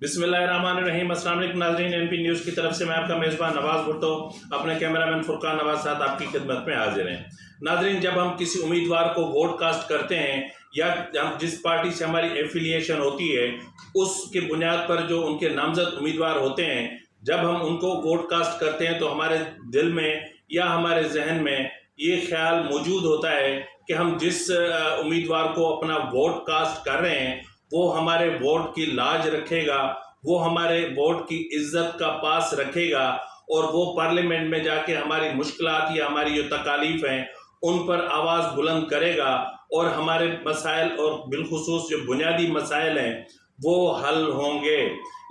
बिस्मिल्लाहिर्रहमानिर्रहीम। अस्सलाम वालेकुम नाज़रीन, एनपी न्यूज़ की तरफ से मैं आपका मेज़बान नवाज़ भुट्टो अपने कैमरामैन फुरकान नवाज साथ आपकी खिदमत में हाजिर हैं। नाज़रीन, जब हम किसी उम्मीदवार को वोट कास्ट करते हैं या हम जिस पार्टी से हमारी एफिलिएशन होती है उसके बुनियाद पर जो उनके नामजद उम्मीदवार होते हैं, जब हम उनको वोट कास्ट करते हैं तो हमारे दिल में या हमारे जहन में ये ख्याल मौजूद होता है कि हम जिस उम्मीदवार को अपना वोट कास्ट कर रहे हैं वो हमारे वोट की लाज रखेगा, वो हमारे वोट की इज्जत का पास रखेगा और वो पार्लियामेंट में जाके हमारी मुश्किलात या हमारी जो तकालीफ हैं उन पर आवाज़ बुलंद करेगा और हमारे मसाइल और बिलखुसूस जो बुनियादी मसाइल हैं वो हल होंगे।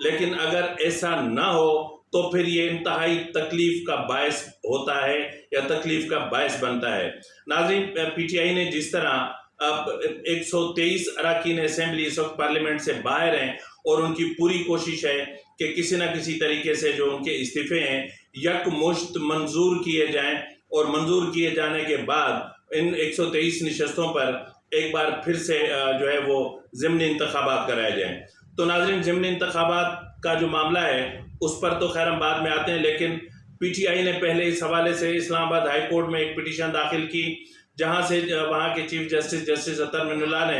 लेकिन अगर ऐसा ना हो तो फिर ये इंतहाई तकलीफ का बायस होता है या तकलीफ का बायस बनता है। नाज़रीन, पीटीआई ने जिस तरह अब 123 अरकान असेंबली इस वक्त पार्लियामेंट से बाहर हैं और उनकी पूरी कोशिश है कि किसी न किसी तरीके से जो उनके इस्तीफे हैं यकमुश्त मंजूर किए जाएं और मंजूर किए जाने के बाद इन 123 नशस्तों पर एक बार फिर से जो है वो ज़िमनी इंतखाबात कराए जाएं। तो नाज़रीन, ज़िमनी इंतखाबात का जो मामला है उस पर तो खैर हम बाद में आते हैं, लेकिन पीटीआई ने पहले इस हवाले से इस्लामाबाद हाई कोर्ट में एक पिटीशन दाखिल की जहां से वहां के चीफ जस्टिस अतर मिनुल्लाह ने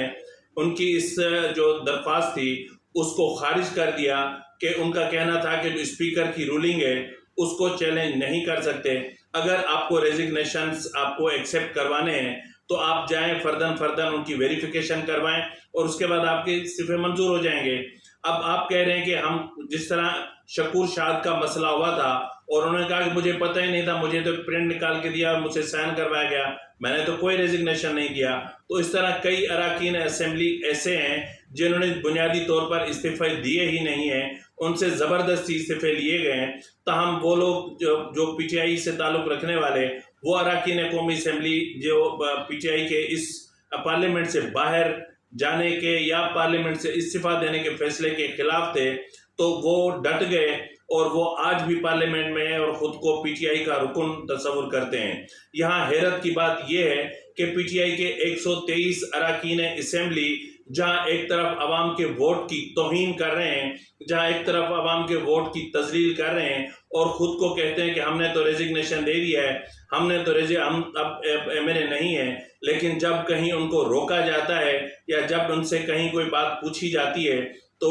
उनकी इस जो दरख्वास्त थी उसको खारिज कर दिया कि उनका कहना था कि जो स्पीकर की रूलिंग है उसको चैलेंज नहीं कर सकते। अगर आपको रेजिग्नेशंस आपको एक्सेप्ट करवाने हैं तो आप जाएं फर्दन उनकी वेरिफिकेशन करवाएं और उसके बाद आपके इस्तीफे मंजूर हो जाएंगे। अब आप कह रहे हैं कि हम जिस तरह शकूर शाद का मसला हुआ था और उन्होंने कहा कि मुझे पता ही नहीं था, मुझे तो प्रिंट निकाल के दिया, मुझसे साइन करवाया गया, मैंने तो कोई रेजिग्नेशन नहीं किया। तो इस तरह कई अरकान असेंबली ऐसे हैं जिन्होंने बुनियादी तौर पर इस्तीफे दिए ही नहीं हैं, उनसे ज़बरदस्ती इस्तीफे लिए गए हैं। ताहम वो लोग जो पीटीआई से ताल्लुक़ रखने वाले वो अरकान कौमी असेंबली जो पीटीआई के इस पार्लियामेंट से बाहर जाने के या पार्लियामेंट से इस्तीफा देने के फैसले के खिलाफ थे, तो वो डट गए और वो आज भी पार्लियामेंट में है और ख़ुद को पीटीआई का रुकन तस्वुर करते हैं। यहाँ हैरत की बात यह है कि पीटीआई के 123 अरकान असेंबली जहाँ एक तरफ आवाम के वोट की तौहीन कर रहे हैं, जहाँ एक तरफ आवाम के वोट की तजलील कर रहे हैं और ख़ुद को कहते हैं कि हमने तो रेजिग्नेशन दे दिया है, हमने तो हम अब एमएलए नहीं है, लेकिन जब कहीं उनको रोका जाता है या जब उनसे कहीं कोई बात पूछी जाती है तो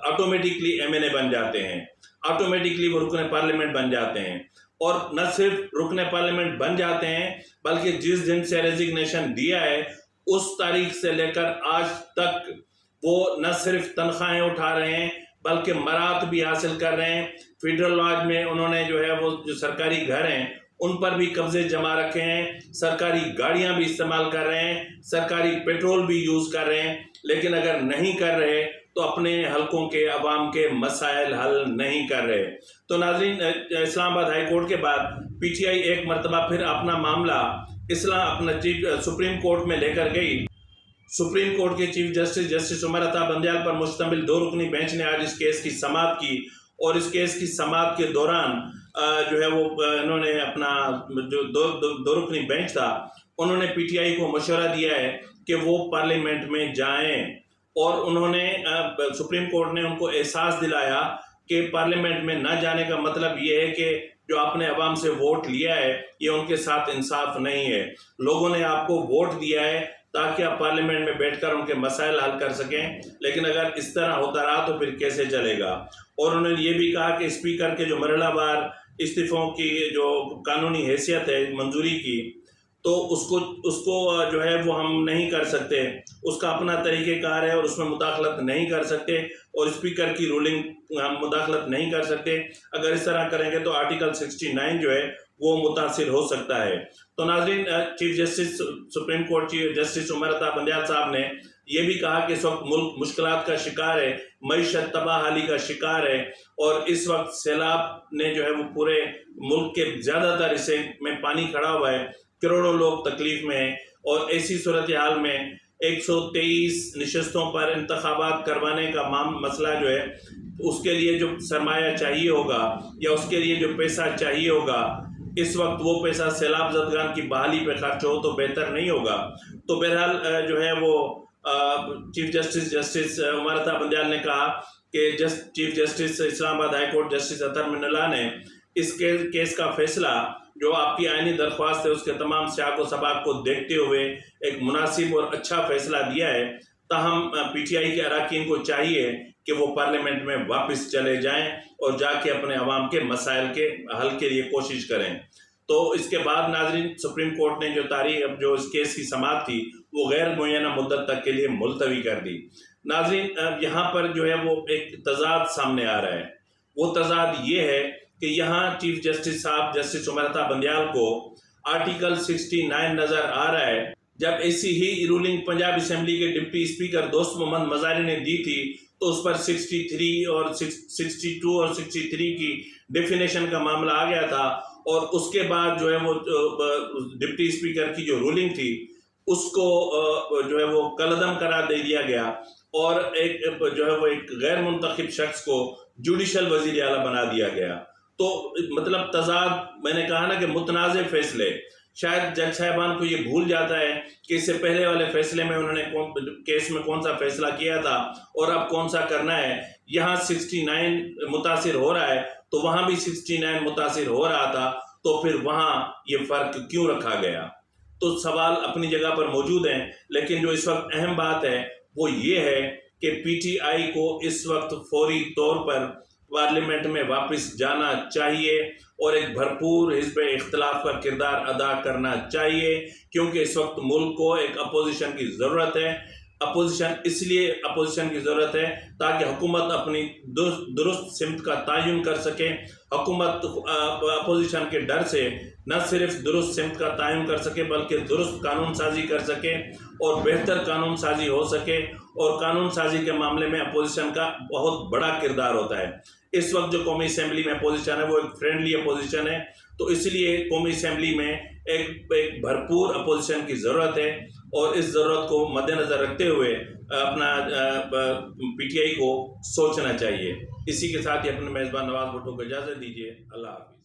ऑटोमेटिकली एमएलए बन जाते हैं, ऑटोमेटिकली वो रुकने पार्लियामेंट बन जाते हैं। और न सिर्फ रुकने पार्लियामेंट बन जाते हैं बल्कि जिस दिन से रेजिग्नेशन दिया है उस तारीख से लेकर आज तक वो न सिर्फ तनख्वाहें उठा रहे हैं बल्कि मरात भी हासिल कर रहे हैं। फेडरल लॉज में उन्होंने जो है वो जो सरकारी घर हैं उन पर भी कब्जे जमा रखे हैं, सरकारी गाड़ियां भी इस्तेमाल कर रहे हैं, सरकारी पेट्रोल भी यूज़ कर रहे हैं, लेकिन अगर नहीं कर रहे तो अपने हलकों के अवाम के मसाइल हल नहीं कर रहे। तो नाज़रीन, इस्लामाबाद हाई कोर्ट के बाद पीटीआई एक मरतबा फिर अपना मामला अपना सुप्रीम कोर्ट में लेकर गई। सुप्रीम कोर्ट के चीफ जस्टिस उमर अता बंदयाल पर मुश्तमिल 2 रुकनी बेंच ने आज इस केस की समाअत की और इस केस की समाअत के दौरान जो है वो इन्होंने अपना जो दो रुकनी बेंच था उन्होंने पीटीआई को मशवरा दिया है कि वो पार्लियामेंट में जाएं और उन्होंने सुप्रीम कोर्ट ने उनको एहसास दिलाया कि पार्लियामेंट में न जाने का मतलब ये है कि जो आपने अवाम से वोट लिया है ये उनके साथ इंसाफ नहीं है। लोगों ने आपको वोट दिया है ताकि आप पार्लियामेंट में बैठकर उनके मसाइल हल कर सकें, लेकिन अगर इस तरह होता रहा तो फिर कैसे चलेगा। और उन्होंने ये भी कहा कि स्पीकर के जो मरहलावार इस्तीफ़ों की जो कानूनी हैसियत है मंजूरी की, तो उसको जो है वो हम नहीं कर सकते, उसका अपना तरीक़ेकार है और उसमें मुदाखलत नहीं कर सकते और स्पीकर की रूलिंग हम मुदाखलत नहीं कर सकते। अगर इस तरह करेंगे तो आर्टिकल 69 जो है वो मुतासिर हो सकता है। तो नाज़रीन, chief justice supreme court chief justice Umar Ata Bandial साहब ने यह भी कहा कि इस वक्त मुल्क मुश्किलात का शिकार है, मईशत तबाहाली का शिकार है और इस वक्त सैलाब ने जो है वो पूरे मुल्क के ज़्यादातर हिस्से में पानी खड़ा हुआ है, करोड़ों लोग तकलीफ में हैं और ऐसी सूरत हाल में 123 नशस्तों पर इंतखाबात करवाने का मसला जो है उसके लिए जो सरमाया चाहिए होगा या उसके लिए जो पैसा चाहिए होगा, इस वक्त वो पैसा सैलाब ज़दगान की बहाली पे खर्च हो तो बेहतर नहीं होगा। तो बहरहाल जो है वो चीफ जस्टिस उमर अता बंदयाल ने कहा کہ چیف جسٹس اسلام آباد ہائی کورٹ جسٹس اطہر مناللہ نے اس کیس کا فیصلہ جو آپ کی آئینی درخواست ہے اس کے تمام سیاق و سباق کو دیکھتے ہوئے ایک مناسب اور اچھا فیصلہ دیا ہے. تاہم پی ٹی آئی کے اراکین کو چاہیے کہ وہ پارلیمنٹ میں واپس چلے جائیں اور جا کے اپنے عوام کے مسائل کے حل کے لیے کوشش کریں. تو اس کے بعد ناظرین سپریم کورٹ نے جو اس کیس کی سماعت تھی وہ غیر معینہ مدت تک کے لیے ملتوی کر دی. ناظرین یہاں پر جو ہے وہ ایک تضاد سامنے آ رہا ہے. وہ تضاد یہ ہے کہ یہاں چیف جسٹس صاحب جسٹس عمر عطا بندیال کو آرٹیکل 69 نظر آ رہا ہے. جب ایسی ہی رولنگ پنجاب اسمبلی کے ڈپٹی اسپیکر دوست محمد مزاری نے دی تھی تو اس پر 63 اور 62 اور 63 کی ڈیفینیشن کا معاملہ آ گیا تھا، اور اس کے بعد جو ہے وہ ڈپٹی اسپیکر کی جو رولنگ تھی اس کو جو ہے وہ کالعدم قرار دے دیا گیا، اور ایک جو ہے وہ ایک غیر منتخب شخص کو جوڈیشل وزیر اعلیٰ بنا دیا گیا. تو مطلب تضاد، میں نے کہا نا کہ متنازع فیصلے، شاید جج صاحبان کو یہ بھول جاتا ہے کہ اس سے پہلے والے فیصلے میں انہوں نے کیس میں کون سا فیصلہ کیا تھا اور اب کون سا کرنا ہے. یہاں 69 متاثر ہو رہا ہے تو وہاں بھی 69 متاثر ہو رہا تھا، تو پھر وہاں یہ فرق کیوں رکھا گیا؟ تو سوال اپنی جگہ پر موجود ہیں، لیکن جو اس وقت اہم بات ہے وہ یہ ہے کہ پی ٹی آئی کو اس وقت فوری طور پر پارلیمنٹ میں واپس جانا چاہیے اور ایک بھرپور حزب اختلاف کا کردار ادا کرنا چاہیے، کیونکہ اس وقت ملک کو ایک اپوزیشن کی ضرورت ہے. اپوزیشن اس لیے اپوزیشن کی ضرورت ہے تاکہ حکومت اپنی درست سمت کا تعین کر سکے. حکومت اپوزیشن کے ڈر سے نہ صرف درست سمت کا تعین کر سکے بلکہ درست قانون سازی کر سکے اور بہتر قانون سازی ہو سکے، اور قانون سازی کے معاملے میں اپوزیشن کا بہت بڑا کردار ہوتا ہے. اس وقت جو قومی اسمبلی میں اپوزیشن ہے وہ ایک فرینڈلی اپوزیشن ہے، تو اس لیے قومی اسمبلی میں ایک بھرپور اپوزیشن کی ضرورت ہے، اور اس ضرورت کو مد نظر رکھتے ہوئے اپنا پی ٹی آئی کو سوچنا چاہیے. اسی کے ساتھ ہی اپنے میزبان نواز بھٹو کو اجازت دیجیے. اللہ حافظ.